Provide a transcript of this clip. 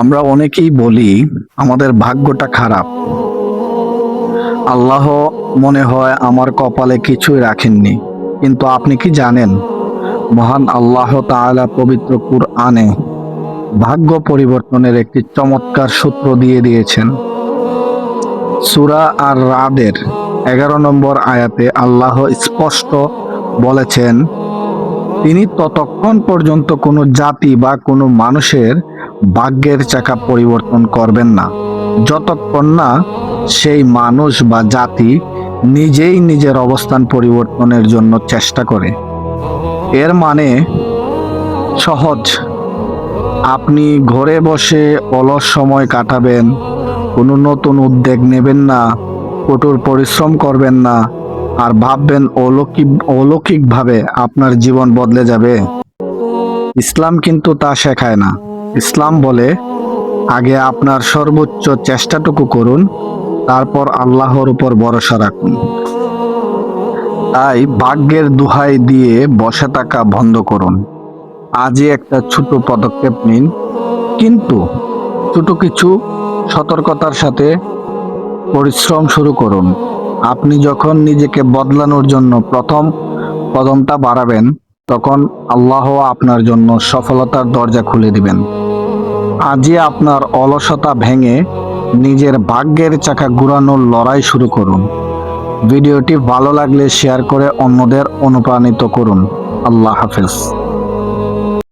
আমরা অনেকেই বলি আমাদের ভাগ্যটা খারাপ। আল্লাহ মনে হয় আমার কপালে কিছুই রাখেননি। কিন্তু আপনি কি জানেন, মহান আল্লাহ তাআলা পবিত্র কুরআনে ভাগ্য পরিবর্তনের একটি চমৎকার সূত্র দিয়ে দিয়েছেন। সূরা আর রাদের 11 নম্বর আয়াতে আল্লাহ স্পষ্ট বলেছেন, তিনি ততক্ষণ পর্যন্ত কোনো জাতি বা কোনো মানুষের ভাগ্যের চাকা পরিবর্তন করবেন না, যতক্ষণ না সেই মানুষ বা জাতি নিজেই নিজের অবস্থান পরিবর্তনের জন্য চেষ্টা করে। এর মানে সহজ, আপনি ঘরে বসে অলস সময় কাটাবেন, কোনো নতুন উদ্যোগ নেবেন না, কঠোর পরিশ্রম করবেন না, আর ভাববেন অলৌকিকভাবে আপনার জীবন বদলে যাবে। ইসলাম কিন্তু তা শেখায় না। ইসলাম বলে, আগে আপনার সর্বোচ্চ চেষ্টাটুকু করুন, তারপর আল্লাহর উপর ভরসা রাখুন। তাই ভাগ্যের দোহাই দিয়ে বসে থাকা বন্ধ করুন। আজই একটা ছোট পদক্ষেপ নিন, কিন্তু ছোট কিছু সতর্কতার সাথে পরিশ্রম শুরু করুন। আপনি যখন নিজেকে বদলানোর জন্য প্রথম কদমটা বাড়াবেন, তখন আল্লাহ আপনার জন্য সফলতার দরজা খুলে দিবেন। আজই আপনার অলসতা ভেঙে নিজের ভাগ্যের চাকা ঘুরানোর লড়াই শুরু করুন। ভিডিওটি ভালো লাগলে শেয়ার করে অন্যদের অনুপ্রাণিত করুন। আল্লাহ হাফেজ।